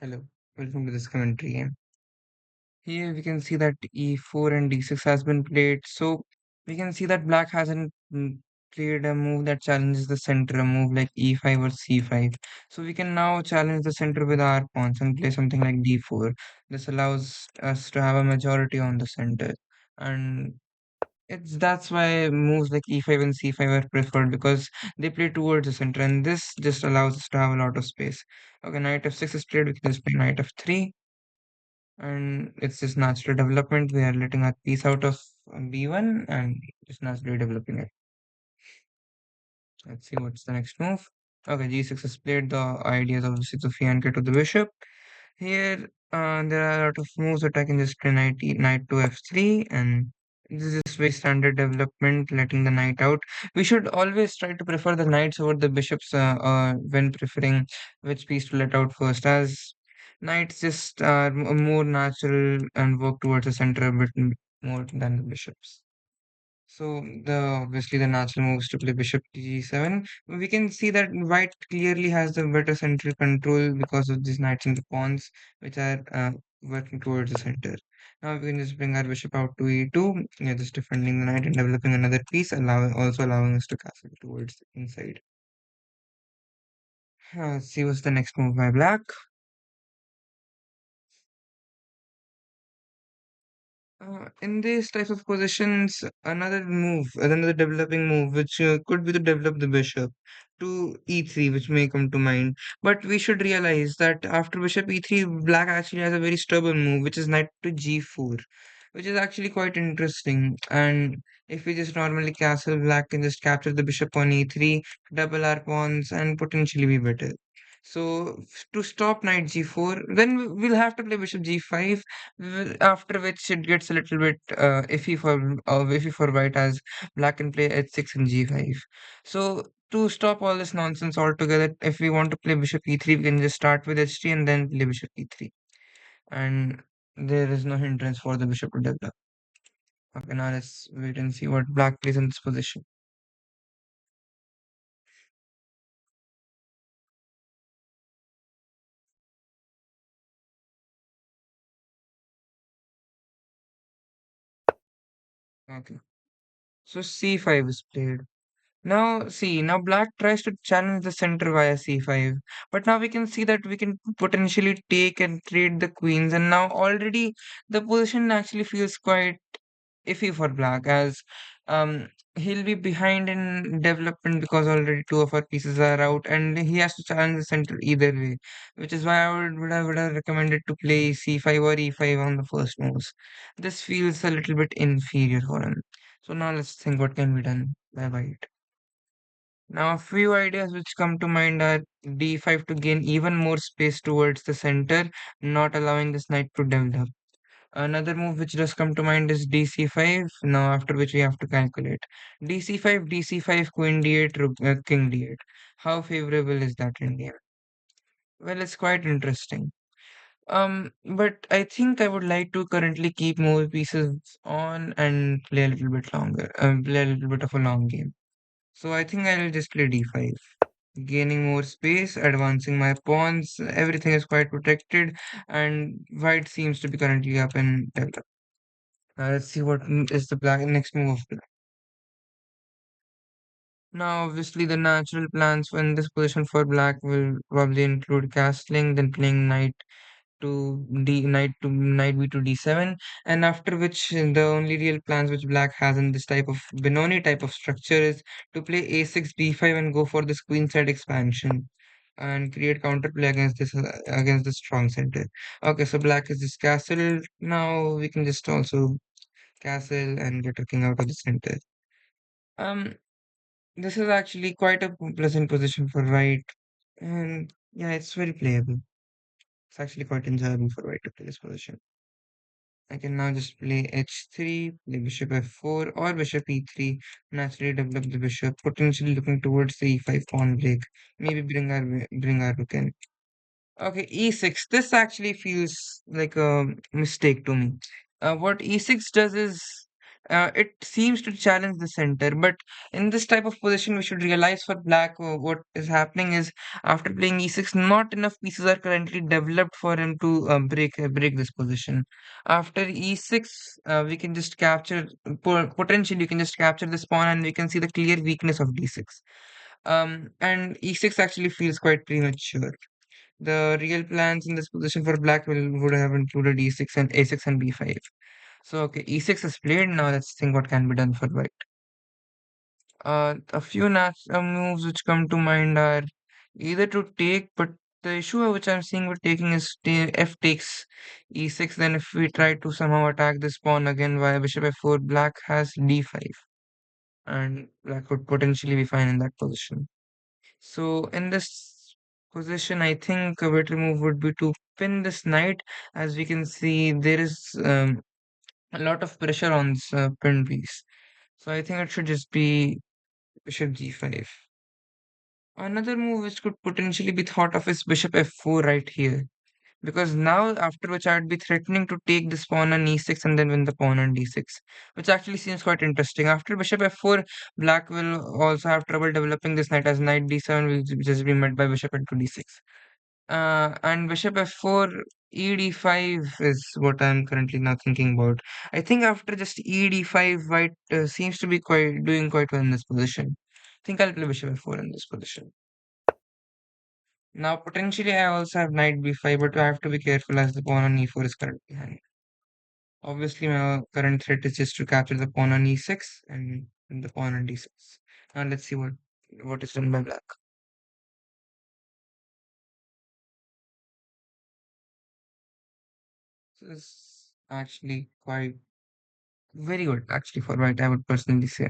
Hello, welcome to this commentary game. Here we can see that e4 and d6 has been played. So we can see that black hasn't played a move that challenges the center, a move like e5 or c5. So we can now challenge the center with our pawns and play something like d4. This allows us to have a majority on the center. And that's why moves like e5 and c5 are preferred because they play towards the center, and this just allows us to have a lot of space. Okay, knight f6 is played. We can just play knight f3, and it's just natural development. We are letting our piece out of b1 and just naturally developing it. Let's see what's the next move. Okay, g6 is played. The ideas of the 6 of Fianchet to the bishop. Here, there are a lot of moves that I can just play knight to f3, and this is very standard development, letting the knight out. We should always try to prefer the knights over the bishops when preferring which piece to let out first, as knights just are more natural and work towards the center a bit more than the bishops. So the obviously the natural moves to play bishop to g7. We can see that white clearly has the better central control because of these knights and the pawns, which are working towards the center. Now we can just bring our bishop out to e2, yeah, just defending the knight and developing another piece, allowing us to castle towards the inside. Let's see what's the next move by black. In these types of positions, another developing move, which could be to develop the bishop to e3, which may come to mind. But we should realize that after bishop e3, black actually has a very stubborn move, which is knight to g4, which is actually quite interesting. And if we just normally castle, black can just capture the bishop on e3, double our pawns, and potentially be better. So to stop knight g4, then we'll have to play bishop g5, after which it gets a little bit iffy for white, as black can play h6 and g5. So to stop all this nonsense altogether, if we want to play bishop e3, we can just start with h3 and then play bishop e3, and there is no hindrance for the bishop to develop. Okay, now let's wait and see what black plays in this position. Okay, so c5 is played. Now, see, now black tries to challenge the center via c5, but now we can see that we can potentially take and trade the queens, and now already the position actually feels quite iffy for black, as um he'll be behind in development because already two of our pieces are out, and he has to challenge the center either way, which is why I would have recommended to play c5 or e5 on the first moves. This feels a little bit inferior for him. So now let's think what can be done by white. Now, a few ideas which come to mind are d5 to gain even more space towards the center, not allowing this knight to develop. Another move which does come to mind is dc5, now after which we have to calculate. dc5, queen d8, king d8. How favorable is that in game? Well, it's quite interesting. But I think I would like to currently keep more pieces on and play a little bit longer, play a little bit of a long game. So I think I'll just play d5. Gaining more space, advancing my pawns, everything is quite protected, and white seems to be currently up in develop. Let's see what is the black next move of black. Now, obviously, the natural plans in this position for black will probably include castling, then playing knight b to d7, and after which the only real plans which black has in this type of Benoni type of structure is to play a6 b5 and go for this queenside expansion and create counterplay against the strong center. Okay, so black is this castle. Now we can just also castle and get a king out of the center. Um, this is actually quite a pleasant position for white, and yeah, it's very playable. It's actually quite enjoyable for white to play this position. I can now just play h3, play bishop f4, or bishop e3, naturally develop the bishop, potentially looking towards the e5 pawn break. Maybe bring our rook in. Okay, e6. This actually feels like a mistake to me. What e6 does is It seems to challenge the center, but in this type of position, we should realize for black what is happening is after playing e6, not enough pieces are currently developed for him to break this position. After e6, we can just capture potentially you can just capture this pawn, and we can see the clear weakness of d6. And e6 actually feels quite premature. The real plans in this position for black would have included e6 and a6 and b5. So okay, e6 is played. Now let's think what can be done for white. A few moves which come to mind are either to take, but the issue which I'm seeing with taking is f takes e6. Then if we try to somehow attack this pawn again via bishop f4, black has d5, and black would potentially be fine in that position. So in this position, I think a better move would be to pin this knight. As we can see, there is a lot of pressure on this pinned piece. So I think it should just be bishop g5. Another move which could potentially be thought of is bishop f4 right here. Because now, after which I would be threatening to take this pawn on e6 and then win the pawn on d6, which actually seems quite interesting. After bishop f4, black will also have trouble developing this knight, as knight d7 will just be met by bishop into d6. And bishop f4, e d5 is what I'm currently now thinking about. I think after just e d5, white seems to be quite doing quite well in this position. I think I'll play bishop f4 in this position. Now, potentially, I also have knight b5, but I have to be careful as the pawn on e4 is currently hanging. Obviously, my current threat is just to capture the pawn on e6 and the pawn on d6. Now, let's see what is done by black. This is actually quite very good, actually, for white, I would personally say.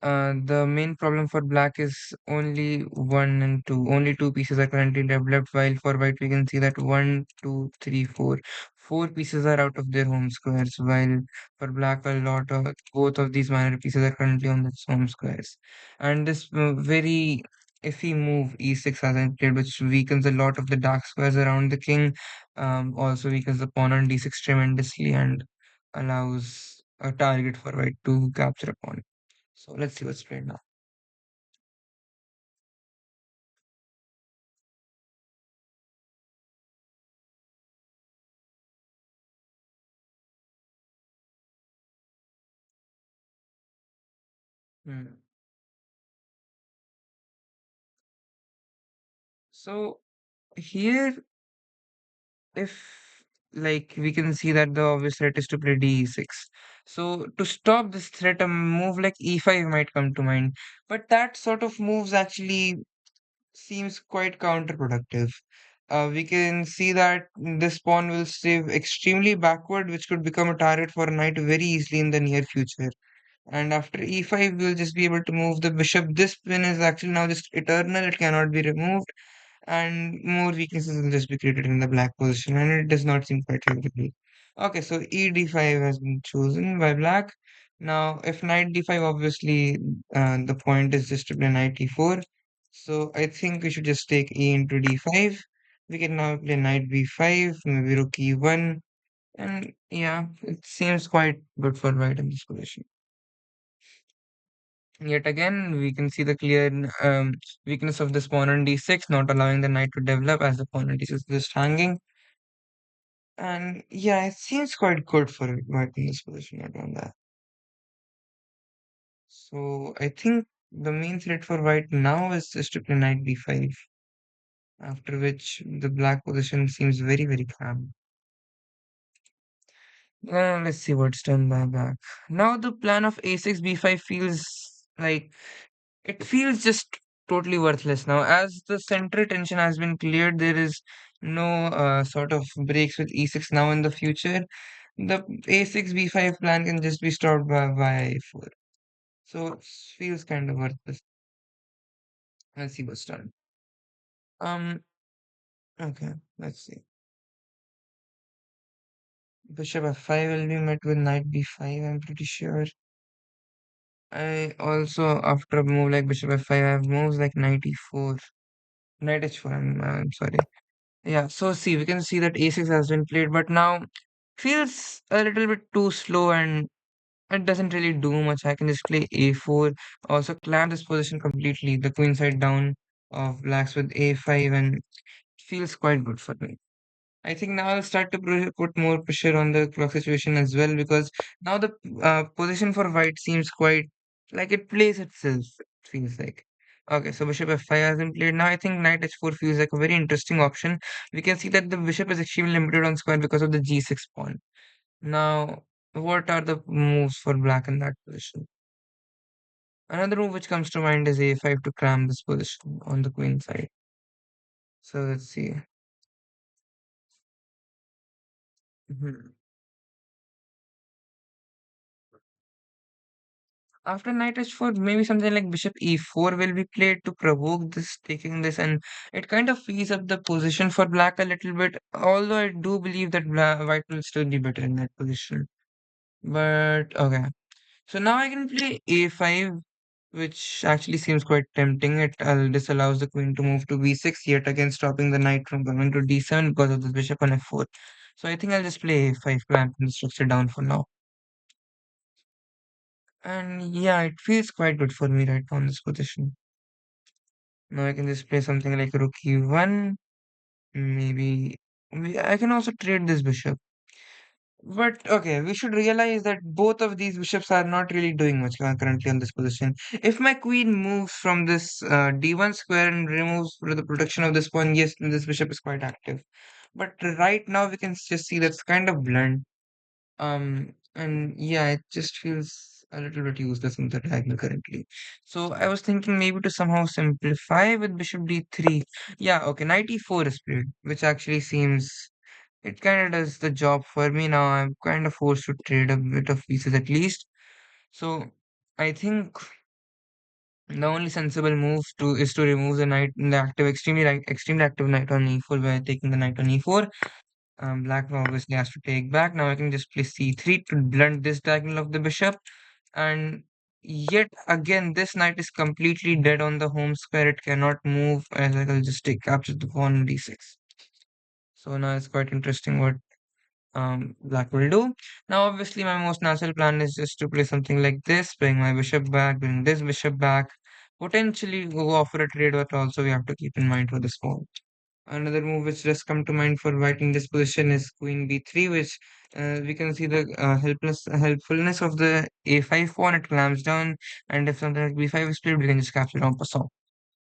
The main problem for black is only one and two. Only two pieces are currently developed, while for white we can see that one, two, three, four. Four pieces are out of their home squares, while for black a lot of both of these minor pieces are currently on its home squares. And this very iffy move e6 has been played, which weakens a lot of the dark squares around the king. Also weakens the pawn on d6 tremendously and allows a target for white to capture a pawn. So let's see what's played now. Hmm. So here, if like we can see that the obvious threat is to play d6. So to stop this threat, a move like e5 might come to mind. But that sort of moves actually seems quite counterproductive. We can see that this pawn will stay extremely backward, which could become a target for a knight very easily in the near future. And after e5, we'll just be able to move the bishop. This pin is actually now just eternal, it cannot be removed, and more weaknesses will just be created in the black position, and it does not seem quite favorable. Okay, so e d5 has been chosen by black. Now, if knight d5, obviously, the point is just to play knight e4. So I think we should just take e into d5. We can now play knight b5, maybe rook e1, and yeah, it seems quite good for white in this position. Yet again, we can see the clear weakness of this pawn on d6, not allowing the knight to develop as the pawn on d6 is just hanging. And yeah, it seems quite good for white in this position, not on that. So I think the main threat for white now is just to play knight b5, after which the black position seems very, very calm. Let's see what's done by black. Now the plan of a6 b5 feels like it feels just totally worthless now. As the central tension has been cleared, there is no sort of breaks with e6 now in the future. The a6 b5 plan can just be stopped by a4. So it feels kind of worthless. Let's see what's done. Um, okay, let's see. Bishop f5 will be met with knight b5, I'm pretty sure. I also, after a move like bishop f5, I have moves like knight e4. Knight h4, I'm sorry. Yeah, so see, we can see that a6 has been played, but now feels a little bit too slow and It doesn't really do much. I can just play a4, also clamp this position completely, the queen side down of blacks with a5, and it feels quite good for me. I think now I'll start to put more pressure on the clock situation as well, because now the position for white seems quite like it plays itself, it feels like. Okay, so bishop f5 has been played. Now I think knight h4 feels like a very interesting option. We can see that the bishop is extremely limited on square because of the g6 pawn. Now, what are the moves for black in that position? Another move which comes to mind is a5 to cram this position on the queen side. So let's see. Mhm. After knight h4, maybe something like bishop e4 will be played to provoke this, taking this, and it kind of frees up the position for black a little bit. Although I do believe that white will still be better in that position. But okay. So now I can play a5, which actually seems quite tempting. It disallows the queen to move to b6, yet again stopping the knight from coming to d7 because of the bishop on f4. So I think I'll just play a5, clamping the structure down for now. And yeah, it feels quite good for me right now in this position. Now I can just play something like rook e1. Maybe I can also trade this bishop. But okay, we should realize that both of these bishops are not really doing much currently on this position. If my queen moves from this d1 square and removes the protection of this pawn, yes, then this bishop is quite active. But right now we can just see that's kind of blunt. And yeah, it just feels a little bit useless in the diagonal currently. So I was thinking maybe to somehow simplify with bishop d3. Yeah, okay, knight e4 is played, which actually seems it kind of does the job for me now. I'm kind of forced to trade a bit of pieces at least. So I think the only sensible move to is to remove the knight, the active, extremely active knight on e4 by taking the knight on e4. Black now obviously has to take back. Now I can just play c3 to blunt this diagonal of the bishop. And yet again, this knight is completely dead on the home square. It cannot move as I will just take capture the pawn on d6. So now it's quite interesting what black will do. Now obviously my most natural plan is just to play something like this, bring my bishop back, bring this bishop back, potentially go for a trade, but also we have to keep in mind for this pawn. Another move which just come to mind for white in this position is queen b3, which we can see the helpfulness of the a5 pawn. It clamps down, and if something like b5 is played, we can just capture on passant.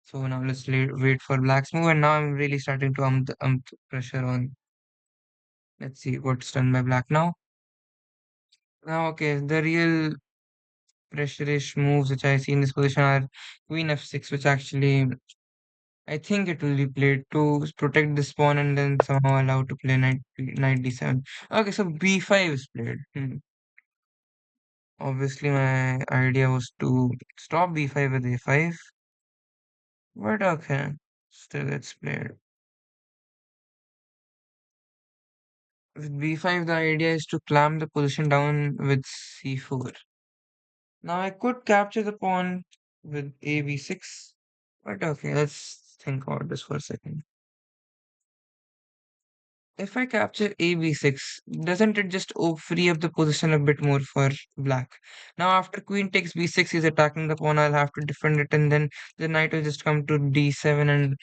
So now let's wait for black's move, and now I'm really starting to the pressure on. Let's see what's done by black now. Now, okay, the real pressure-ish moves which I see in this position are queen f6, which actually I think it will be played to protect this pawn and then somehow allowed to play knight d7. Okay, so b5 is played. Obviously, my idea was to stop b5 with a5, but okay, still it's played. With b5, the idea is to clamp the position down with c4. Now I could capture the pawn with a b6, but okay, let's think about this for a second. If I capture a b6, doesn't it just free up the position a bit more for black? Now, after queen takes b6, he's attacking the pawn. I'll have to defend it, and then the knight will just come to d7,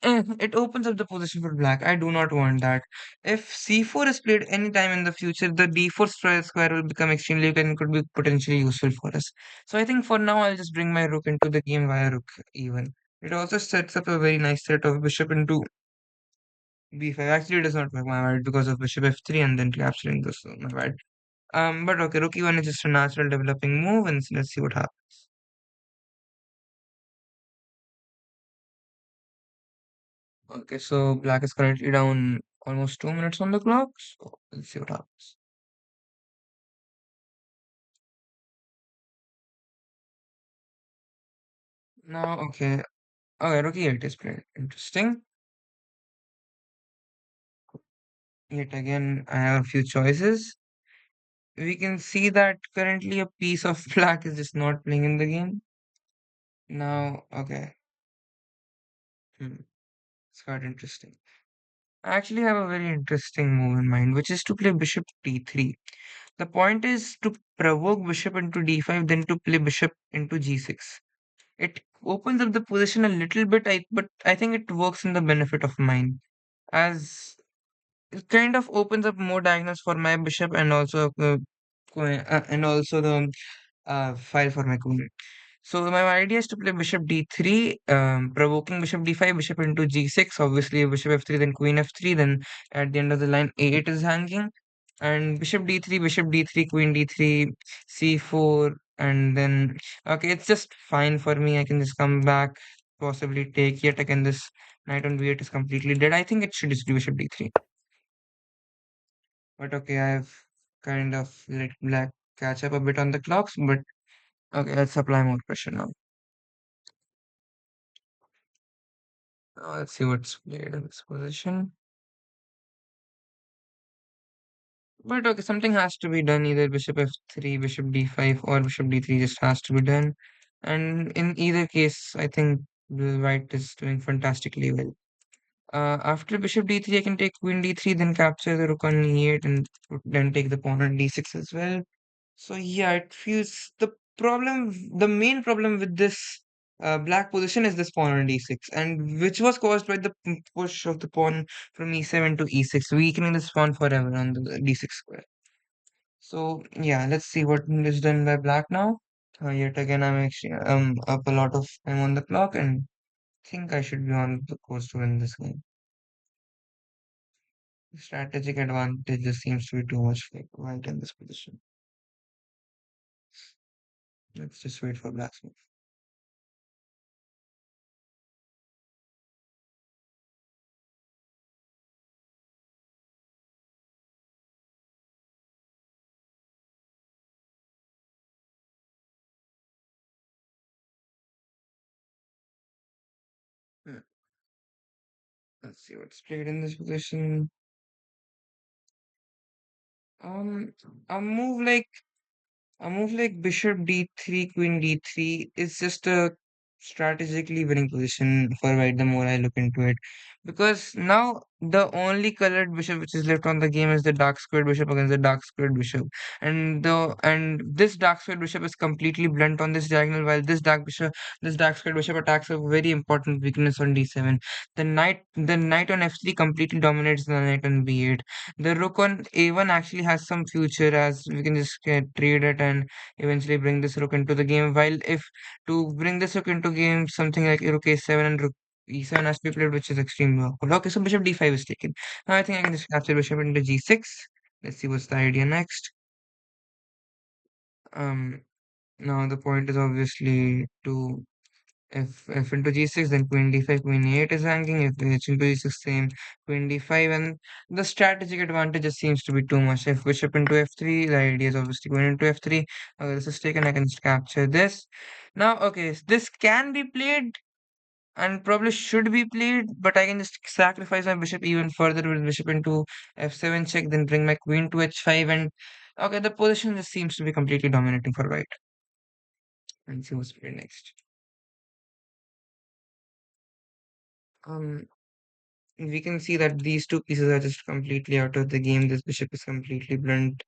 and it opens up the position for black. I do not want that. If c4 is played anytime in the future, the d4 square will become extremely weak and could be potentially useful for us. So I think for now, I'll just bring my rook into the game via rook even. It also sets up a very nice threat of bishop into b5. Actually, it does not work, my bad, because of bishop f3 and then capturing this, so my bad. But okay, rook e1 is just a natural developing move, and let's see what happens. Okay, so black is currently down almost 2 minutes on the clock, so let's see what happens. Now, okay, rook e8 is played. Interesting. Yet again, I have a few choices. We can see that currently a piece of black is just not playing in the game. Now, okay, it's quite interesting. I actually have a very interesting move in mind, which is to play bishop d3. The point is to provoke bishop into d5, then to play bishop into g6. It opens up the position a little bit, but I think it works in the benefit of mine, as it kind of opens up more diagonals for my bishop and also the file for my queen. So my idea is to play bishop d3, provoking bishop d5, bishop into g6. Obviously, bishop f3, then queen f3. Then at the end of the line, a8 is hanging, and bishop d3, queen d3, c4, and then okay, it's just fine for me. I can just come back, possibly take yet again. This knight on b8 is completely dead. I think it should just do bishop d3. But okay, I've kind of let black catch up a bit on the clocks. But okay, let's apply more pressure now. Let's see what's played in this position. But okay, something has to be done. Either bishop f3, bishop d5, or bishop d3 just has to be done. And in either case, I think the white is doing fantastically well. After bishop d3, I can take queen d3, then capture the rook on e8, and then take the pawn on d6 as well. So yeah, it feels the main problem with this black position is this pawn on d6, and which was caused by the push of the pawn from e7 to e6, weakening this pawn forever on the d6 square. So yeah, let's see what is done by black now. Yet again, I'm actually up a lot of time on the clock, and think I should be on the course to win this game. Strategic advantage just seems to be too much for white in this position. Let's just wait for black's move. Yeah, let's see what's played in this position. Um, a move like a move like bishop d3, queen d3 is just a strategically winning position for white the more I look into it. Because now the only colored bishop which is left on the game is the dark squared bishop against the dark squared bishop. And this dark squared bishop is completely blunt on this diagonal, while this dark squared bishop attacks a very important weakness on d7. The knight on f3 completely dominates the knight on b8. The rook on a1 actually has some future, as we can just trade it and eventually bring this rook into the game. While if to bring this rook into game, something like rook a7 and rook e7 has to be played, which is extremely awkward. Okay, so bishop d5 is taken. Now I think I can just capture bishop into g6. Let's see what's the idea next. Um, Now the point is obviously to if into g6, then queen d5, queen e8 is hanging. If h into g6, same queen d5, and the strategic advantage just seems to be too much. If bishop into f3, the idea is obviously going into f3. This is taken, I can just capture this. Now, okay, this can be played and probably should be played, but I can just sacrifice my bishop even further with bishop into f7 check, then bring my queen to h5, and okay, the position just seems to be completely dominating for white. And see what's played next. Um, we can see that these two pieces are just completely out of the game. This bishop is completely blunt.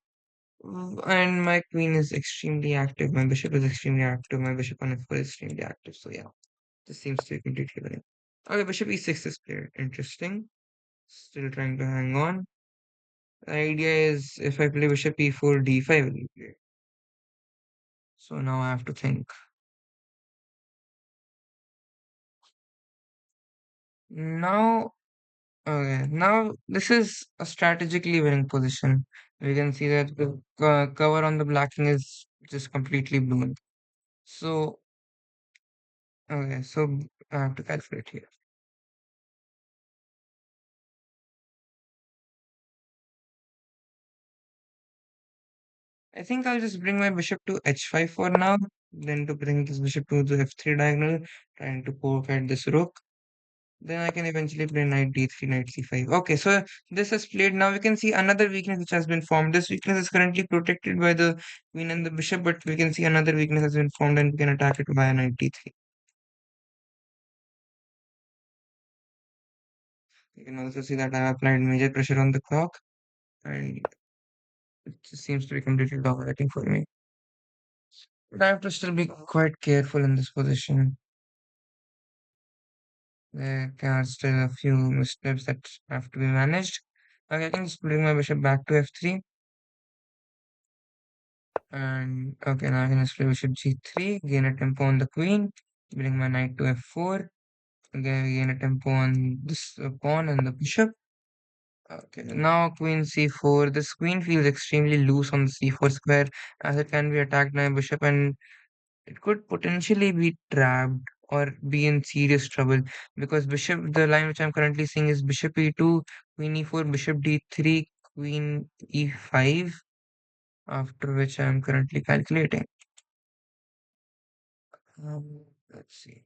And my queen is extremely active. My bishop is extremely active. My bishop on f4 is extremely active. So yeah, this seems to be completely winning. Okay, bishop e6 is played. Interesting. Still trying to hang on. The idea is if I play bishop e4, d5 will be played. So now I have to think. Now, okay, now this is a strategically winning position. We can see that the cover on the blacking is just completely blown. So, okay, so I have to calculate here. I think I'll just bring my bishop to h5 for now, then to bring this bishop to the f3 diagonal, trying to poke at this rook. Then I can eventually play knight d3, knight c5. Okay, so this is played. Now we can see another weakness which has been formed. This weakness is currently protected by the queen and the bishop, but we can see another weakness has been formed and we can attack it via knight d3. You can also see that I applied major pressure on the clock, and it just seems to be completely dominating for me. But I have to still be quite careful in this position. There are still a few missteps that have to be managed. Okay, I can just bring my bishop back to f3. And okay, now I can just play bishop g3, gain a tempo on the queen, bring my knight to f4, gain a tempo on this pawn and the bishop. Okay, now queen c4. This queen feels extremely loose on the c4 square as it can be attacked by a bishop and it could potentially be trapped or be in serious trouble because the line which I'm currently seeing is bishop e2, queen e4, bishop d3, queen e5, after which I'm currently calculating. Let's see.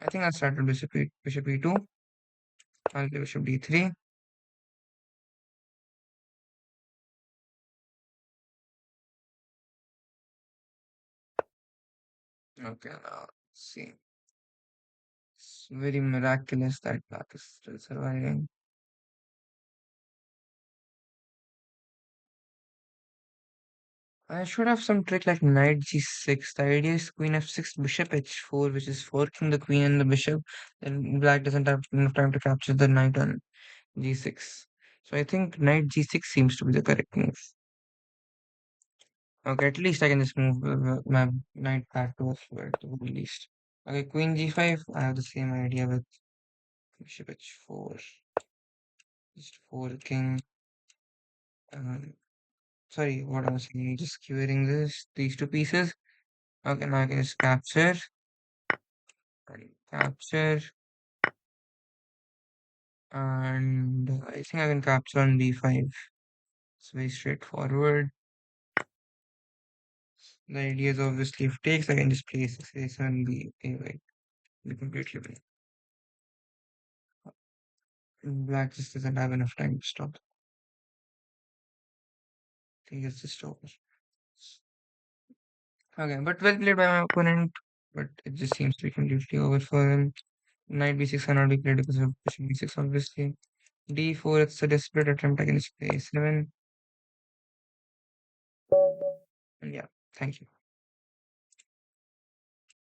I think I started bishop e2. I'll play bishop d3. Okay, now let's see. It's very miraculous that black is still surviving. I should have some trick like knight g6. The idea is queen f6, bishop h4, which is forking the queen and the bishop. Then black doesn't have enough time to capture the knight on g6. So I think knight g6 seems to be the correct move. Okay, at least I can just move my knight back to f4 at the very least. Okay, queen g5. I have the same idea with bishop h4. Just forking. Um, sorry, what am I saying? Just skewering these two pieces. Okay, now I can just capture, and I think I can capture on b5. It's very straightforward. The idea is obviously if takes, I can just place a7 b a be completely fine. Black just doesn't have enough time to stop. I think it's just over. Okay, but well played by my opponent, but it just seems to be completely over for him. Knight b6 cannot be played because of bishop b6, obviously. d4, it's a desperate attempt. I can just play a7. And yeah, thank you.